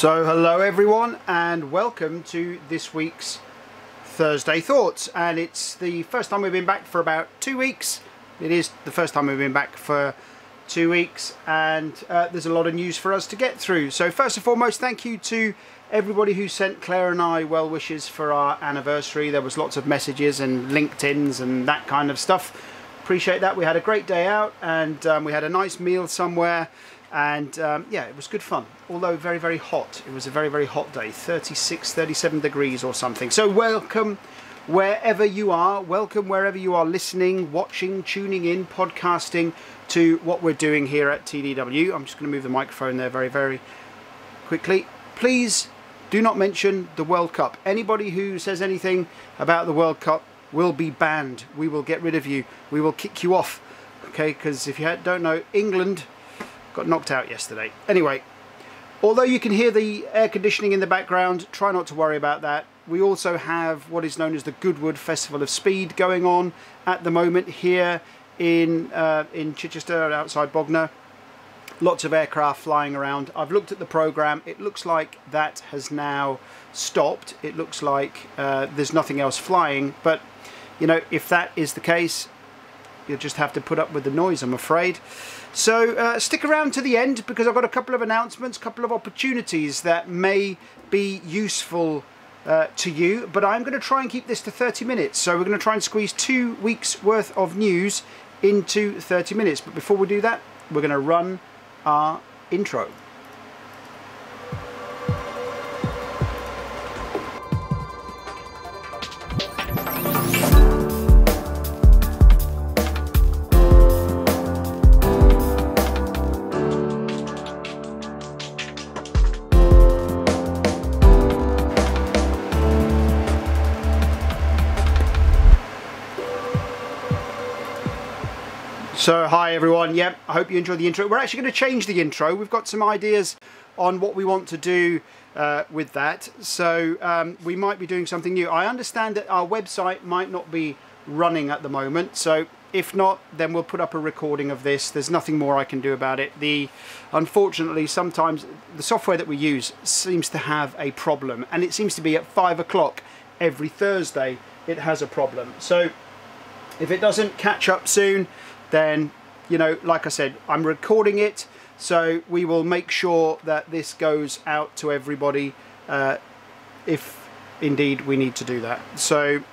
So hello everyone and welcome to this week's Thursday Thoughts, and it's the first time we've been back for about 2 weeks. It is the first time we've been back for 2 weeks, and there's a lot of news for us to get through. So first and foremost, thank you to everybody who sent Claire and I well wishes for our anniversary. There was lots of messages and LinkedIns and that kind of stuff. Appreciate that. We had a great day out, and we had a nice meal somewhere. And yeah, it was good fun, although very, very hot. It was a very, very hot day, 36, 37 degrees or something. So welcome wherever you are. Welcome wherever you are listening, watching, tuning in, podcasting to what we're doing here at TDW. I'm just going to move the microphone there very, very quickly. Please do not mention the World Cup. Anybody who says anything about the World Cup will be banned. We will get rid of you. We will kick you off. Okay, because if you don't know, England got knocked out yesterday. Anyway, although you can hear the air conditioning in the background, try not to worry about that. We also have what is known as the Goodwood Festival of Speed going on at the moment here in Chichester, outside Bognor. Lots of aircraft flying around. I've looked at the programme. It looks like that has now stopped. It looks like there's nothing else flying. But, you know, if that is the case, you'll just have to put up with the noise, I'm afraid. So stick around to the end, because I've got a couple of announcements, a couple of opportunities that may be useful to you. But I'm going to try and keep this to 30 minutes. So we're going to try and squeeze 2 weeks worth of news into 30 minutes. But before we do that, we're going to run our intro. So hi everyone, yeah, I hope you enjoyed the intro. We're actually going to change the intro. We've got some ideas on what we want to do with that. So we might be doing something new. I understand that our website might not be running at the moment. So if not, then we'll put up a recording of this. There's nothing more I can do about it. Unfortunately, sometimes the software that we use seems to have a problem. And it seems to be at 5 o'clock every Thursday it has a problem. So if it doesn't catch up soon, then, you know, like I said, I'm recording it, so we will make sure that this goes out to everybody if indeed we need to do that. So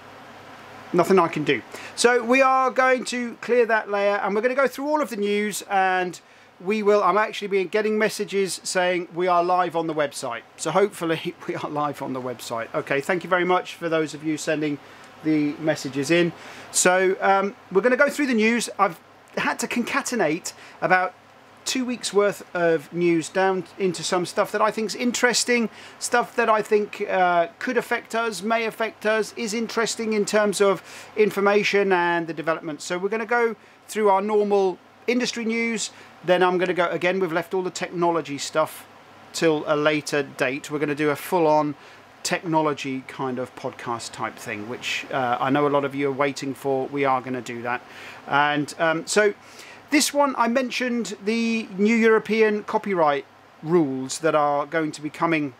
nothing I can do. So we are going to clear that layer, and we're going to go through all of the news, and I'm actually getting messages saying we are live on the website. So hopefully we are live on the website. Okay, thank you very much for those of you sending the messages in. So we're going to go through the news. I've had to concatenate about 2 weeks worth of news down into some stuff that I think is interesting, stuff that I think could affect us, may affect us, is interesting in terms of information and the development. So we're going to go through our normal industry news. Then I'm going to go again. We've left all the technology stuff till a later date. We're going to do a full-on technology kind of podcast type thing, which I know a lot of you are waiting for. We are going to do that. And so this one, I mentioned the new European copyright rules that are going to be coming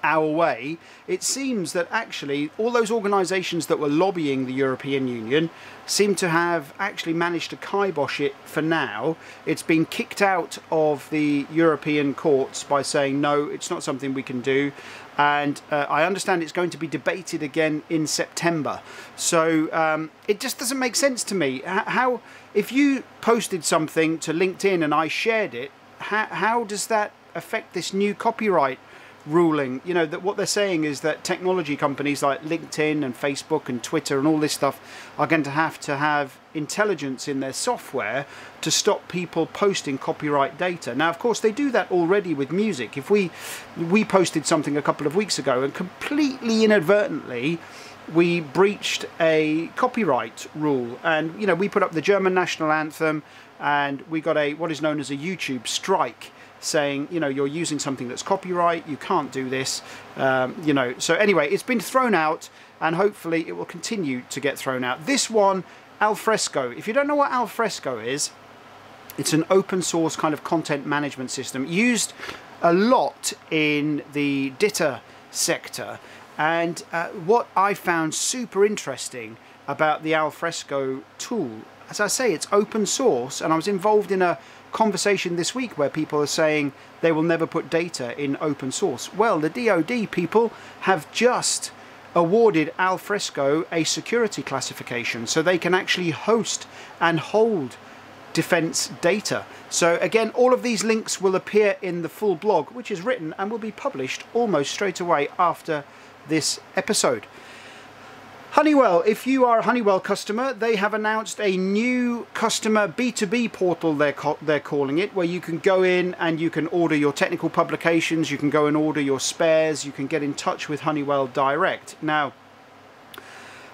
our way. It seems that actually all those organisations that were lobbying the European Union seem to have actually managed to kibosh it for now. It's been kicked out of the European courts by saying no, it's not something we can do. And I understand it's going to be debated again in September. So it just doesn't make sense to me. How, if you posted something to LinkedIn and I shared it, how does that affect this new copyright ruling? You know, that what they're saying is that technology companies like LinkedIn and Facebook and Twitter and all this stuff are going to have intelligence in their software to stop people posting copyright data. Now, of course, they do that already with music. If we posted something a couple of weeks ago and completely inadvertently we breached a copyright rule, and, you know, we put up the German national anthem and we got what is known as a YouTube strike, saying, you know, you're using something that's copyright, you can't do this, you know. So anyway, it's been thrown out, and hopefully it will continue to get thrown out. This one, Alfresco. If you don't know what Alfresco is, it's an open source kind of content management system used a lot in the DITA sector, and what I found super interesting about the Alfresco tool, as I say, it's open source, and I was involved in a conversation this week where people are saying they will never put data in open source. Well, the DoD people have just awarded Alfresco a security classification, so they can actually host and hold defense data. So again, all of these links will appear in the full blog, which is written and will be published almost straight away after this episode. Honeywell, if you are a Honeywell customer, they have announced a new customer B2B portal, they're calling it, where you can go in and you can order your technical publications, you can go and order your spares, you can get in touch with Honeywell direct. Now,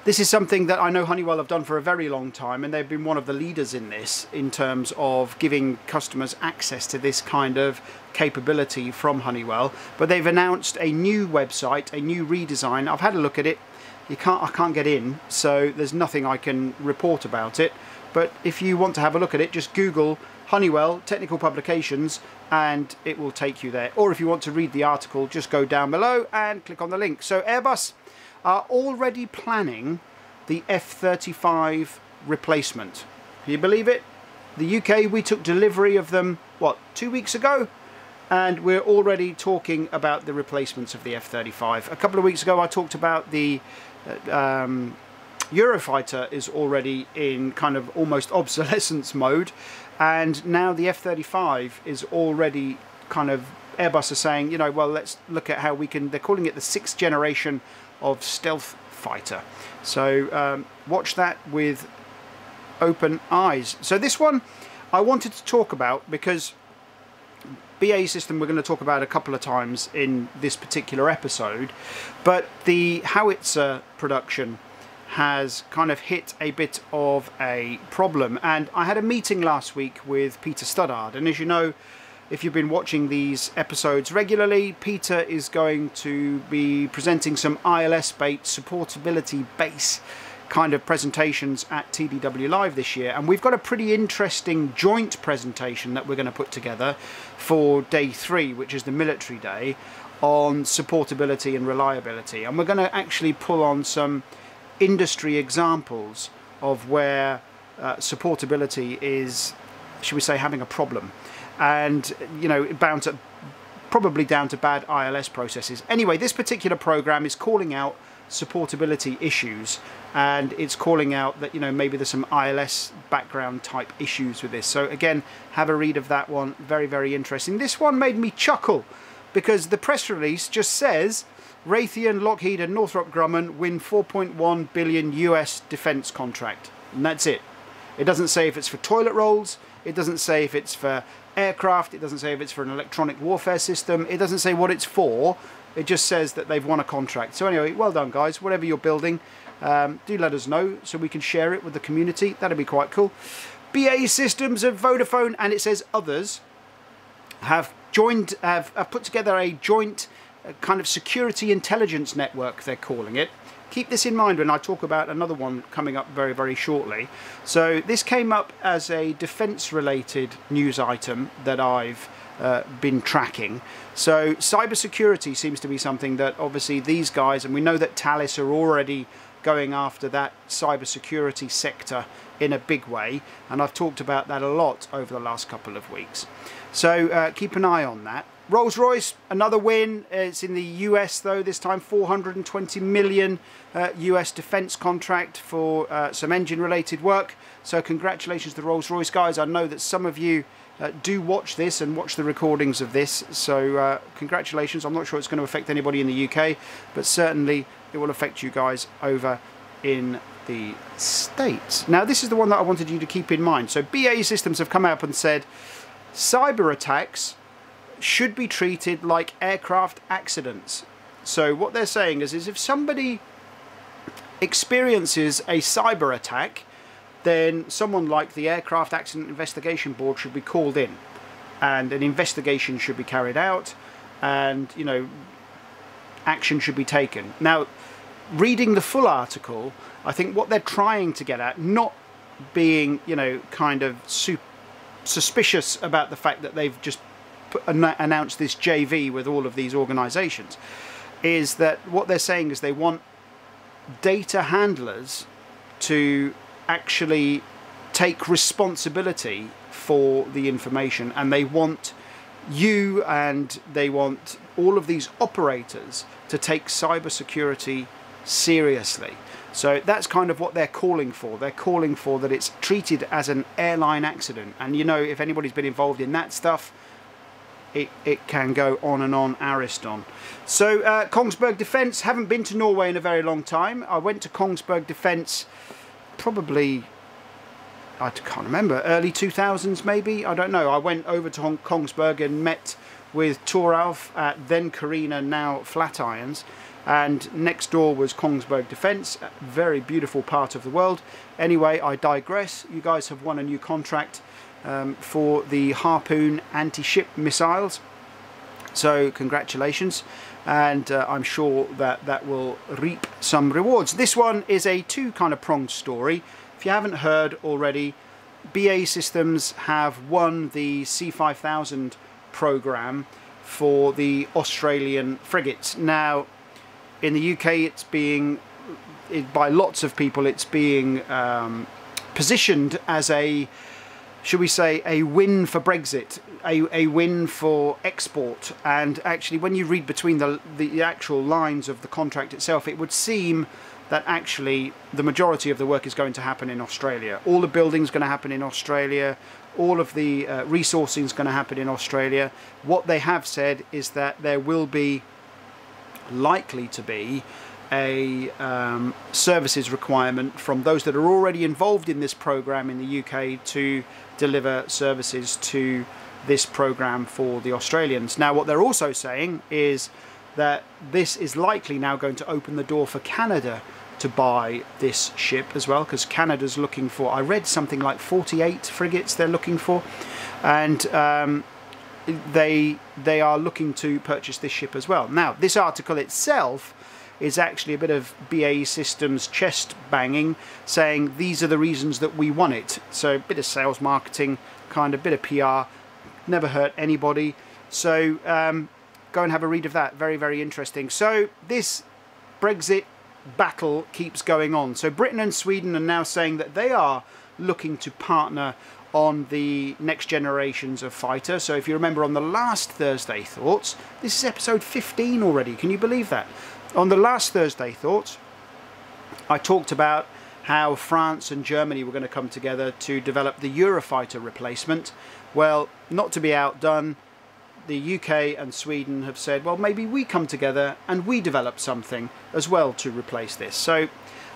this is something that I know Honeywell have done for a very long time, and they've been one of the leaders in this, in terms of giving customers access to this kind of capability from Honeywell. But they've announced a new website, a new redesign. I've had a look at it. I can't get in, so there's nothing I can report about it. But if you want to have a look at it, just Google Honeywell Technical Publications and it will take you there. Or if you want to read the article, just go down below and click on the link. So Airbus are already planning the F-35 replacement. Can you believe it? The UK, we took delivery of them, what, 2 weeks ago? And we're already talking about the replacements of the F-35. A couple of weeks ago I talked about the Eurofighter is already in kind of almost obsolescence mode, and now the F-35 is already kind of, Airbus are saying, you know, well, let's look at how we can, they're calling it the 6th generation of stealth fighter. So watch that with open eyes. So this one I wanted to talk about because BAE System we're going to talk about a couple of times in this particular episode, but the howitzer production has kind of hit a bit of a problem. And I had a meeting last week with Peter Studdard, and as you know, if you've been watching these episodes regularly, Peter is going to be presenting some ILS-based supportability base kind of presentations at TDW Live this year, and we've got a pretty interesting joint presentation that we're going to put together for day 3, which is the military day, on supportability and reliability. And we're going to actually pull on some industry examples of where supportability is, should we say, having a problem, and you know, probably down to bad ILS processes. Anyway, this particular program is calling out supportability issues, and it's calling out that, you know, maybe there's some ILS background type issues with this. So again, have a read of that one. Very, very interesting. This one made me chuckle because the press release just says Raytheon, Lockheed and Northrop Grumman win 4.1 billion US defense contract, and that's it. It doesn't say if it's for toilet rolls, it doesn't say if it's for aircraft, it doesn't say if it's for an electronic warfare system, it doesn't say what it's for. It just says that they've won a contract. So anyway, well done guys, whatever you're building, do let us know so we can share it with the community. That'd be quite cool. BAE Systems and Vodafone, and it says others, have put together a joint kind of security intelligence network, they're calling it. Keep this in mind when I talk about another one coming up very, very shortly. So this came up as a defense-related news item that I've been tracking. So cybersecurity seems to be something that obviously these guys, and we know that Thales are already going after that cybersecurity sector in a big way, and I've talked about that a lot over the last couple of weeks. So keep an eye on that. Rolls-Royce, another win. It's in the US though, this time 420 million US defense contract for some engine related work. So congratulations to the Rolls-Royce guys. I know that some of you do watch this and watch the recordings of this, so congratulations. I'm not sure it's going to affect anybody in the UK, but certainly it will affect you guys over in the States. Now this is the one that I wanted you to keep in mind. So BAE Systems have come up and said cyber attacks should be treated like aircraft accidents. So what they're saying is if somebody experiences a cyber attack, then someone like the Aircraft Accident Investigation Board should be called in, and an investigation should be carried out, and, you know, action should be taken. Now, reading the full article, I think what they're trying to get at, not being, you know, kind of suspicious about the fact that they've just announced this JV with all of these organisations, is that what they're saying is they want data handlers to actually take responsibility for the information, and they want you and they want all of these operators to take cybersecurity seriously. So that's kind of what they're calling for. They're calling for that it's treated as an airline accident. And you know, if anybody's been involved in that stuff, it can go on and on, Ariston. So Kongsberg Defence, haven't been to Norway in a very long time. I went to Kongsberg Defence probably, I can't remember, early 2000s maybe, I don't know. I went over to Kongsberg and met with Toralf at then Carina, now Flatirons, and next door was Kongsberg Defence, a very beautiful part of the world. Anyway, I digress. You guys have won a new contract for the Harpoon anti-ship missiles, so congratulations, and I'm sure that that will reap some rewards. This one is a two kind of pronged story. If you haven't heard already, BAE Systems have won the C5000 program for the Australian frigates. Now in the UK it's being, by lots of people, it's being positioned as a, should we say, a win for Brexit, a win for export. And actually when you read between the actual lines of the contract itself, it would seem that actually the majority of the work is going to happen in Australia. All the building is going to happen in Australia, all of the resourcing is going to happen in Australia. What they have said is that there will be, likely to be, a services requirement from those that are already involved in this program in the UK to deliver services to this program for the Australians. Now what they're also saying is that this is likely now going to open the door for Canada to buy this ship as well, because Canada's looking for, I read something like 48 frigates they're looking for, and they are looking to purchase this ship as well. Now this article itself is actually a bit of BAE Systems chest banging, saying these are the reasons that we want it. So a bit of sales marketing, kind of bit of PR, never hurt anybody. So go and have a read of that. Very, very interesting. So this Brexit battle keeps going on. So Britain and Sweden are now saying that they are looking to partner on the next generations of fighter. So if you remember on the last Thursday Thoughts, this is episode 15 already. Can you believe that? On the last Thursday Thoughts, I talked about how France and Germany were going to come together to develop the Eurofighter replacement. Well, not to be outdone, the UK and Sweden have said, well, maybe we come together and we develop something as well to replace this. So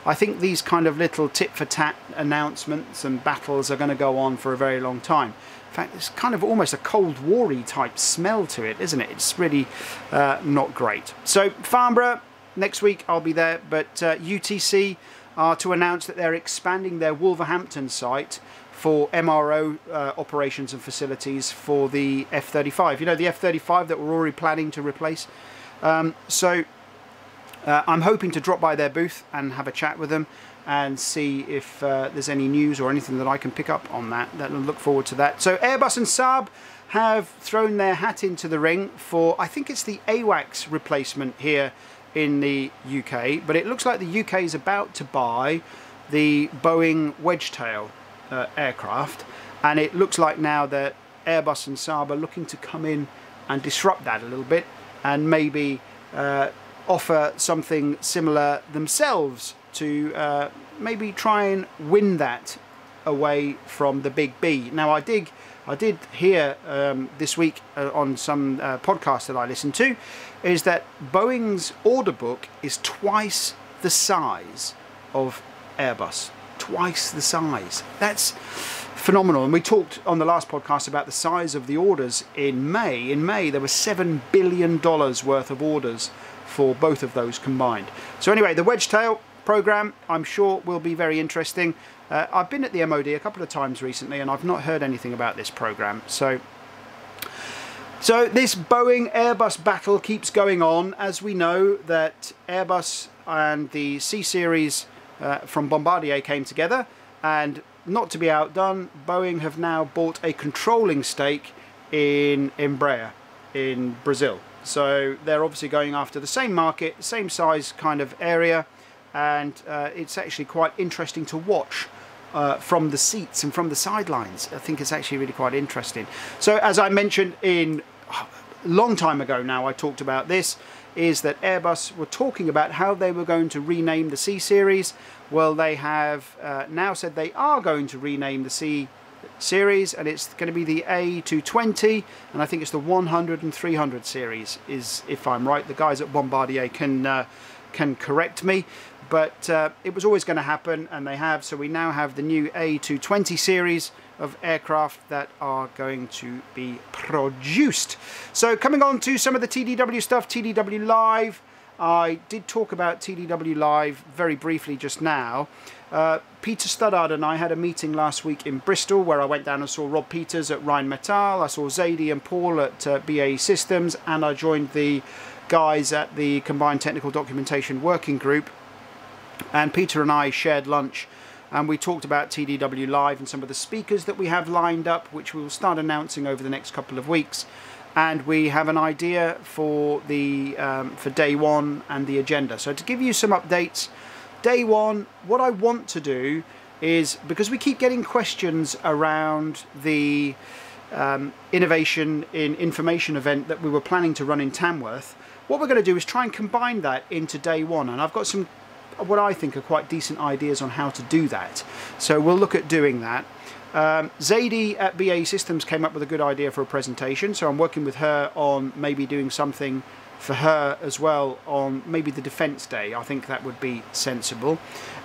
I think these kind of little tit-for-tat announcements and battles are going to go on for a very long time. In fact, it's kind of almost a Cold War-y type smell to it, isn't it? It's really not great. So Farnborough, next week I'll be there, but UTC are to announce that they're expanding their Wolverhampton site for MRO operations and facilities for the F-35. You know, the F-35 that we're already planning to replace. So I'm hoping to drop by their booth and have a chat with them and see if there's any news or anything that I can pick up on that. I look forward to that. So Airbus and Saab have thrown their hat into the ring for, I think it's the AWACS replacement here in the UK, but it looks like the UK is about to buy the Boeing Wedgetail aircraft, and it looks like now that Airbus and Saab are looking to come in and disrupt that a little bit and maybe offer something similar themselves to maybe try and win that away from the big B. Now I did hear this week on some podcast that I listened to, is that Boeing's order book is twice the size of Airbus. Twice the size. That's phenomenal. And we talked on the last podcast about the size of the orders in May. In May there was $7 billion worth of orders for both of those combined. So anyway, the Wedgetail program I'm sure will be very interesting. I've been at the MOD a couple of times recently and I've not heard anything about this program. So this Boeing Airbus battle keeps going on, as we know that Airbus and the C series from Bombardier came together, and not to be outdone, Boeing have now bought a controlling stake in Embraer in Brazil. So they're obviously going after the same market, same size kind of area, and it's actually quite interesting to watch from the seats and from the sidelines. I think it's actually really quite interesting. So as I mentioned in a long time ago now, I talked about this, is that Airbus were talking about how they were going to rename the C series. Well, they have now said they are going to rename the C series, and it's going to be the A220, and I think it's the 100 and 300 series, is, if I'm right. The guys at Bombardier can correct me, but it was always going to happen, and they have. So we now have the new A220 series of aircraft that are going to be produced. So coming on to some of the TDW stuff, TDW Live. I did talk about TDW Live very briefly just now. Peter Studdard and I had a meeting last week in Bristol where I went down and saw Rob Peters at Rheinmetall. I saw Zadie and Paul at BAE Systems, and I joined the guys at the Combined Technical Documentation Working Group. And Peter and I shared lunch, and we talked about TDW Live and some of the speakers that we have lined up, which we will start announcing over the next couple of weeks. And we have an idea for the for day one and the agenda. So to give you some updates, day one, what I want to do is, because we keep getting questions around the innovation in information event that we were planning to run in Tamworth, what we're going to do is try and combine that into day one. And I've got some what I think are quite decent ideas on how to do that. So we'll look at doing that. Zadie at BAE Systems came up with a good idea for a presentation, so I'm working with her on maybe doing something for her as well on maybe the Defence Day. I think that would be sensible.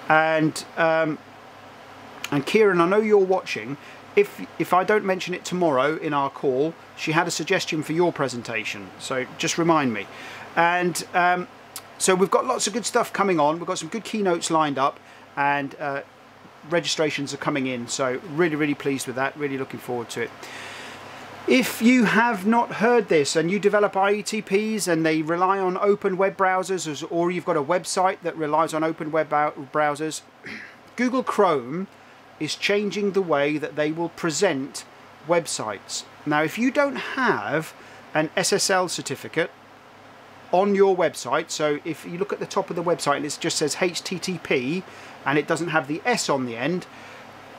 And Kieran, I know you're watching. If I don't mention it tomorrow in our call, she had a suggestion for your presentation, so just remind me. And so we've got lots of good stuff coming on. We've got some good keynotes lined up, and registrations are coming in, so really pleased with that, really looking forward to it. If you have not heard this and you develop IETPs and they rely on open web browsers, or you've got a website that relies on open web browsers, Google Chrome is changing the way that they will present websites. Now, if you don't have an SSL certificate on your website, so if you look at the top of the website and it just says HTTP and it doesn't have the S on the end,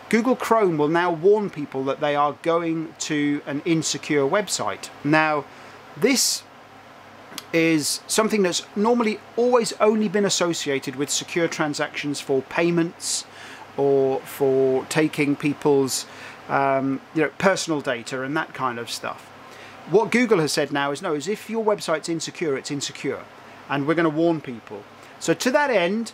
Google Chrome will now warn people that they are going to an insecure website. Now, this is something that's normally always only been associated with secure transactions for payments or for taking people's personal data and that kind of stuff. What Google has said now is, no, is if your website's insecure, it's insecure, and we're going to warn people. So to that end,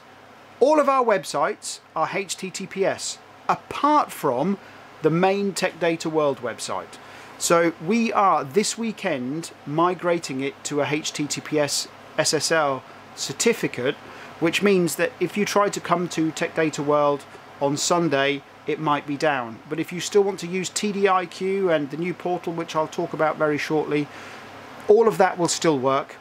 all of our websites are HTTPS, apart from the main Tech Data World website. So we are, this weekend, migrating it to a HTTPS SSL certificate, which means that if you try to come to Tech Data World on Sunday, it might be down. But if you still want to use TDIQ and the new portal, which I'll talk about very shortly, all of that will still work.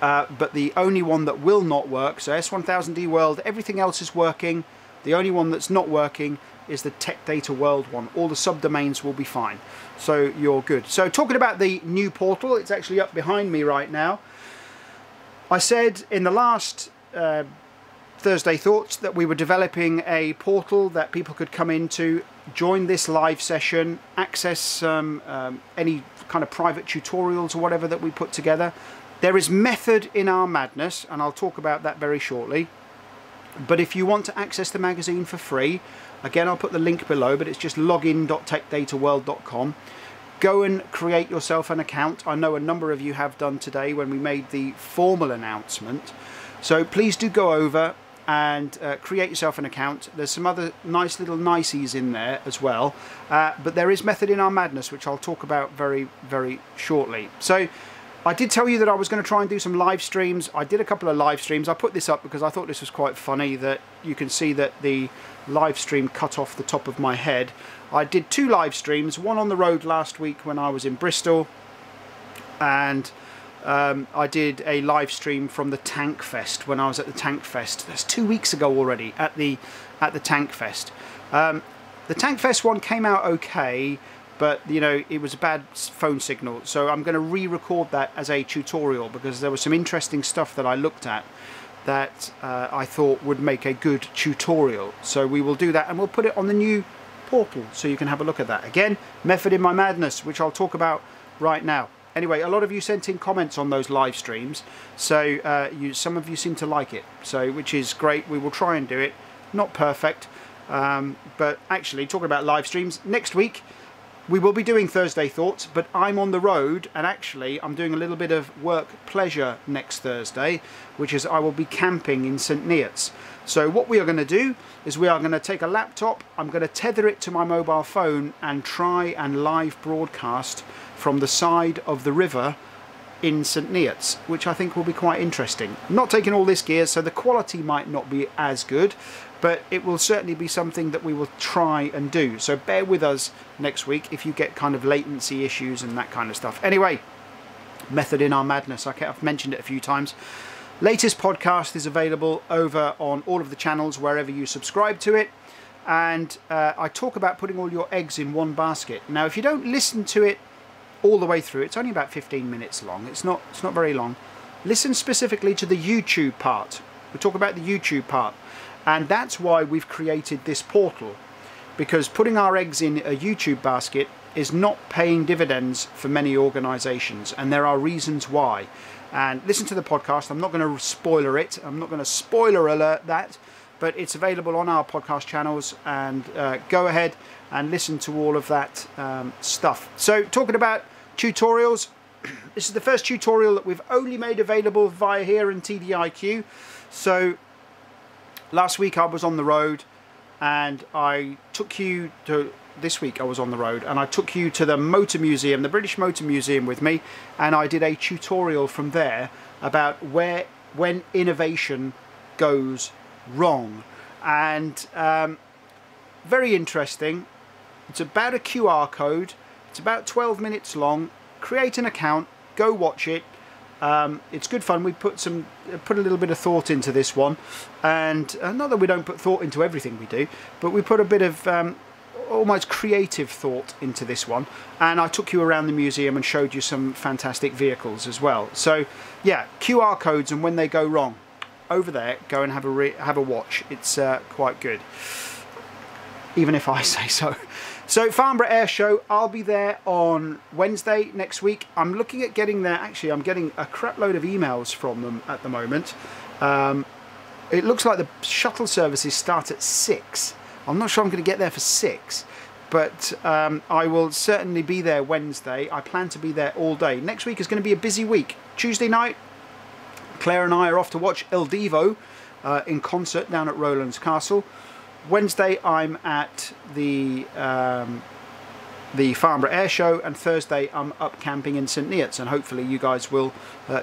But the only one that will not work, so S1000D World, everything else is working. The only one that's not working is the Tech Data World one. All the subdomains will be fine, so you're good. So talking about the new portal, it's actually up behind me right now. I said in the last Thursday Thoughts that we were developing a portal that people could come into, join this live session, access any kind of private tutorials or whatever that we put together. There is method in our madness, and I'll talk about that very shortly. But if you want to access the magazine for free, again, I'll put the link below, but it's just login.techdataworld.com. Go and create yourself an account. I know a number of you have done today when we made the formal announcement. So please do go over and create yourself an account. There's some other nice little niceties in there as well. But there is method in our madness, which I'll talk about very shortly. So I did tell you that I was going to try and do some live streams. I did a couple of live streams. I put this up because I thought this was quite funny, that you can see that the live stream cut off the top of my head. I did 2 live streams, one on the road last week when I was in Bristol, and I did a live stream from the Tank Fest when I was at the Tank Fest. That's 2 weeks ago already at the Tank Fest. The Tank Fest one came out okay. but you know, it was a bad phone signal. So I'm going to re-record that as a tutorial, because there was some interesting stuff that I looked at that I thought would make a good tutorial. So we will do that, and we'll put it on the new portal so you can have a look at that. Again, method in my madness, which I'll talk about right now. Anyway, a lot of you sent in comments on those live streams, so some of you seem to like it, so which is great. We will try and do it. Not perfect, but actually, talking about live streams, next week we will be doing Thursday Thoughts, but I'm on the road, and actually I'm doing a little bit of work pleasure next Thursday, which is I will be camping in St Neots. So what we are going to do is we are going to take a laptop, I'm going to tether it to my mobile phone and try and live broadcast from the side of the river in St Neots, which I think will be quite interesting. I'm not taking all this gear, so the quality might not be as good, but it will certainly be something that we will try and do. So bear with us next week if you get kind of latency issues and that kind of stuff. Anyway, method in our madness. I've mentioned it a few times. Latest podcast is available over on all of the channels wherever you subscribe to it. And I talk about putting all your eggs in one basket. Now, if you don't listen to it all the way through, it's only about 15 minutes long. It's not very long. Listen specifically to the YouTube part. We talk about the YouTube part. And that's why we've created this portal, because putting our eggs in a YouTube basket is not paying dividends for many organizations, and there are reasons why. And listen to the podcast. I'm not going to spoiler it. I'm not going to spoiler alert that, but it's available on our podcast channels, and go ahead and listen to all of that stuff. So talking about tutorials, this is the first tutorial that we've only made available via here in TDIQ. So last week I was on the road, and I took you to, this week I was on the road, and I took you to the Motor Museum, the British Motor Museum with me, and I did a tutorial from there about when innovation goes wrong. And very interesting. It's about a QR code. It's about 12 minutes long. Create an account, go watch it. It's good fun. We put a little bit of thought into this one, and not that we don't put thought into everything we do, but we put a bit of almost creative thought into this one, and I took you around the museum and showed you some fantastic vehicles as well. So yeah, QR codes, and when they go wrong, over there, go and have a watch. It's quite good, even if I say so. So Farnborough Air Show, I'll be there on Wednesday next week. I'm looking at getting there. Actually, I'm getting a crap load of emails from them at the moment. It looks like the shuttle services start at 6. I'm not sure I'm going to get there for 6, but I will certainly be there Wednesday. I plan to be there all day. Next week is going to be a busy week. Tuesday night, Claire and I are off to watch El Divo in concert down at Rowlands Castle. Wednesday I'm at the Farnborough Air Show, and Thursday I'm up camping in St Neots, and hopefully you guys will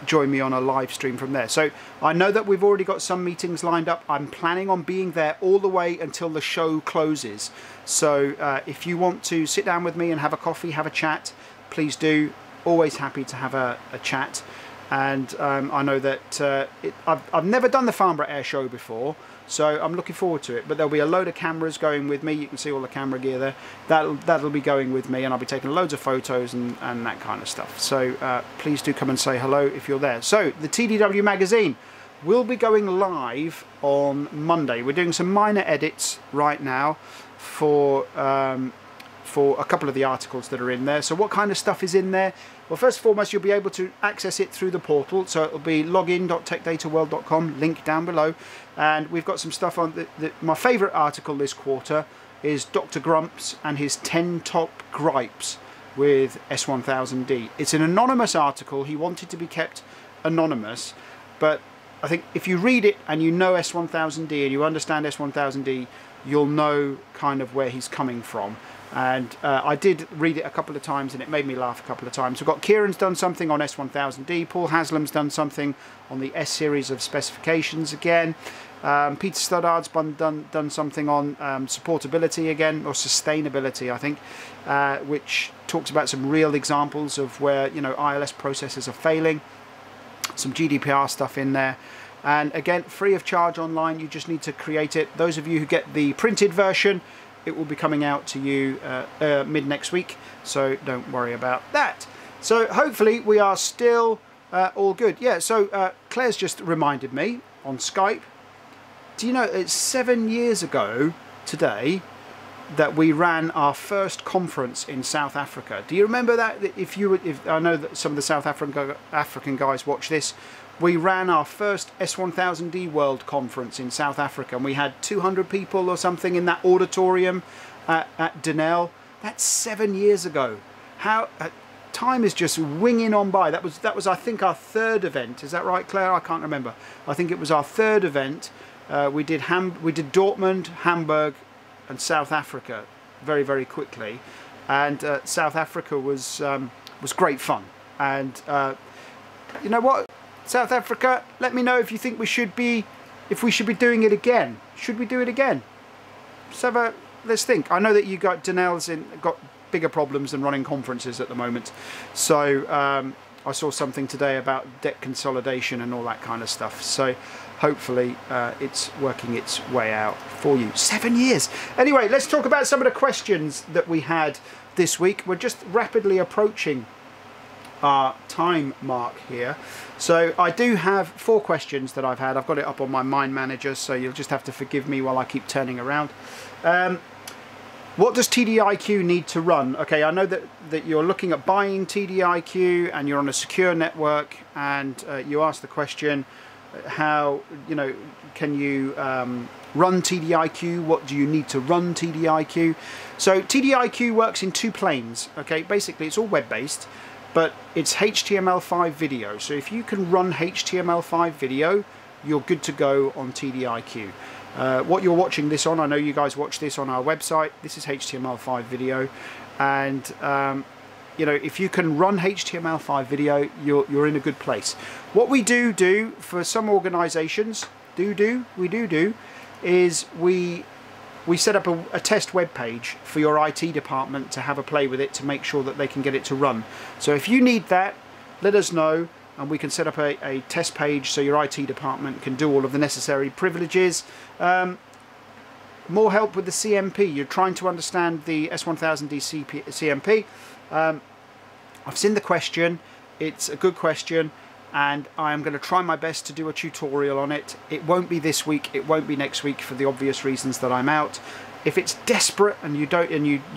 join me on a live stream from there. So I know that we've already got some meetings lined up. I'm planning on being there all the way until the show closes. So if you want to sit down with me and have a coffee, have a chat, please do. Always happy to have a chat. And I know that I've never done the Farnborough Air Show before, so I'm looking forward to it. But there'll be a load of cameras going with me. You can see all the camera gear there. That'll be going with me, and I'll be taking loads of photos and that kind of stuff. So please do come and say hello if you're there. So the TDW magazine will be going live on Monday. We're doing some minor edits right now for a couple of the articles that are in there. So what kind of stuff is in there? Well, first and foremost, you'll be able to access it through the portal. So it'll be login.techdataworld.com, link down below. And we've got some stuff on my favourite article this quarter is Dr. Grumps and his 10 top gripes with S1000D. It's an anonymous article. He wanted to be kept anonymous, but I think if you read it and you know S1000D and you understand S1000D, you'll know kind of where he's coming from. And I did read it a couple of times, and it made me laugh a couple of times. We've got Kieran's done something on S1000D, Paul Haslam's done something on the S series of specifications again. Peter Stoddard's done something on supportability again, or sustainability, I think, which talks about some real examples of where, you know, ILS processors are failing. Some GDPR stuff in there. And again, free of charge online. You just need to create it. Those of you who get the printed version, it will be coming out to you mid next week, so don't worry about that. So hopefully we are still all good. Yeah, so Claire's just reminded me on Skype. Do you know it's 7 years ago today that we ran our first conference in South Africa? Do you remember that? If I know that some of the South African guys watch this, we ran our first S1000D World Conference in South Africa, and we had 200 people or something in that auditorium at Denel. That's 7 years ago. How time is just winging on by. That was I think our third event. Is that right, Claire? I can't remember. I think it was our third event. We did Dortmund, Hamburg, and South Africa very, very quickly, and South Africa was great fun. And you know what, South Africa, let me know if you think we should be doing it again. Should we do it again? So let's think. I know that you got Denel's got bigger problems than running conferences at the moment, so I saw something today about debt consolidation and all that kind of stuff. So hopefully it's working its way out for you. 7 years. Anyway, let's talk about some of the questions that we had this week. We're just rapidly approaching our time mark here. So I do have 4 questions that I've had. I've got it up on my Mind Manager, so you'll just have to forgive me while I keep turning around. What does TDIQ need to run? Okay, I know that you're looking at buying TDIQ and you're on a secure network, and you asked the question, how, you know, can you run TDIQ? What do you need to run TDIQ? So TDIQ works in 2 planes. Okay, basically it's all web-based, but it's HTML5 video. So if you can run HTML5 video, you're good to go on TDIQ. What you're watching this on, I know you guys watch this on our website. This is HTML5 video, and you know, if you can run HTML5 video, you're in a good place. What we do for some organisations, is we set up a test web page for your IT department to have a play with it to make sure that they can get it to run. So if you need that, let us know, and we can set up a test page so your IT department can do all of the necessary privileges. More help with the CMP. You're trying to understand the S1000D CMP. I've seen the question. It's a good question, and I'm going to try my best to do a tutorial on it. It won't be this week, it won't be next week, for the obvious reasons that I'm out. If it's desperate and you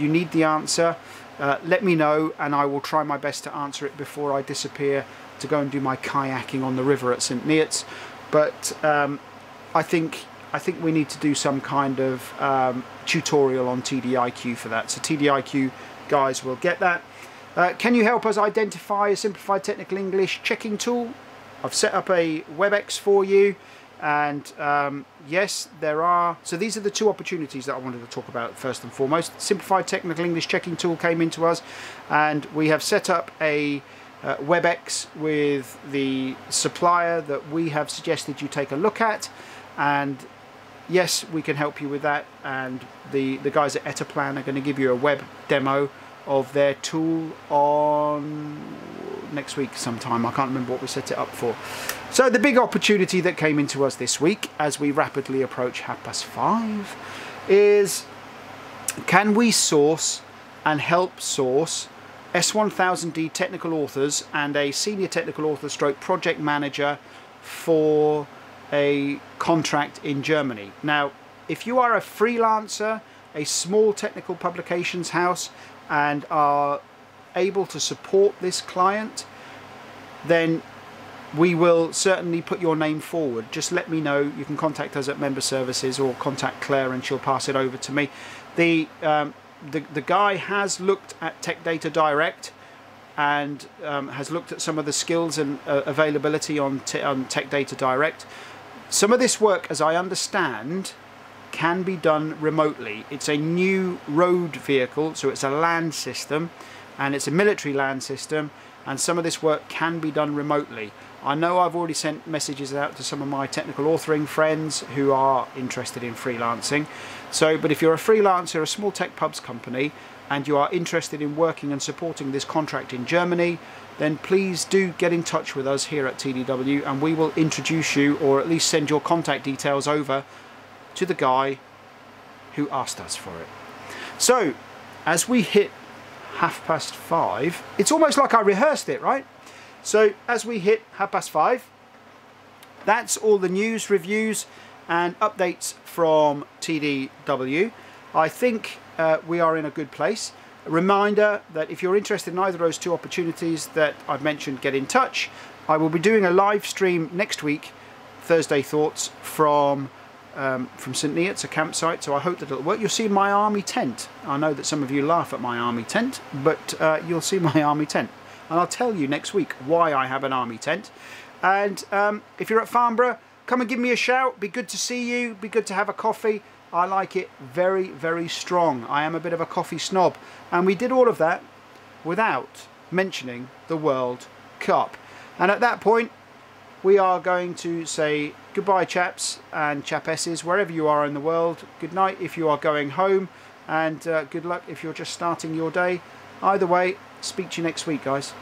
need the answer, let me know, and I will try my best to answer it before I disappear to go and do my kayaking on the river at St. Neots. But I think we need to do some kind of tutorial on TDIQ for that. So TDIQ guys will get that. Can you help us identify a simplified technical English checking tool? I've set up a WebEx for you, and yes, there are. So these are the 2 opportunities that I wanted to talk about first and foremost. Simplified technical English checking tool came into us, and we have set up a WebEx with the supplier that we have suggested you take a look at, and yes, we can help you with that. And the guys at Etaplan are going to give you a web demo of their tool on next week sometime. I can't remember what we set it up for. So the big opportunity that came into us this week, as we rapidly approach 5:30, is can we source and help source S1000D technical authors and a senior technical author stroke project manager for a contract in Germany. Now, if you are a freelancer, a small technical publications house, and are able to support this client, then we will certainly put your name forward. Just let me know. You can contact us at Member Services or contact Claire and she'll pass it over to me. The guy has looked at Tech Data Direct and has looked at some of the skills and availability on Tech Data Direct. Some of this work, as I understand, can be done remotely. It's a new road vehicle, so it's a land system, and it's a military land system, and some of this work can be done remotely. I know I've already sent messages out to some of my technical authoring friends who are interested in freelancing. So, but if you're a freelancer, a small tech pubs company, and you are interested in working and supporting this contract in Germany, then please do get in touch with us here at TDW, and we will introduce you, or at least send your contact details over to the guy who asked us for it. So, as we hit 5:30, it's almost like I rehearsed it, right? So, as we hit 5:30, that's all the news, reviews and updates from TDW. I think we are in a good place. A reminder that if you're interested in either of those two opportunities that I've mentioned, get in touch. I will be doing a live stream next week, Thursday Thoughts, from St Neots, a campsite, so I hope that it'll work. You'll see my army tent. I know that some of you laugh at my army tent, but you'll see my army tent. And I'll tell you next week why I have an army tent. And if you're at Farnborough, come and give me a shout. Be good to see you. Be good to have a coffee. I like it very, very strong. I am a bit of a coffee snob. And we did all of that without mentioning the World Cup. And at that point, we are going to say goodbye, chaps and chapesses, wherever you are in the world. Good night if you are going home. And good luck if you're just starting your day. Either way, speak to you next week, guys.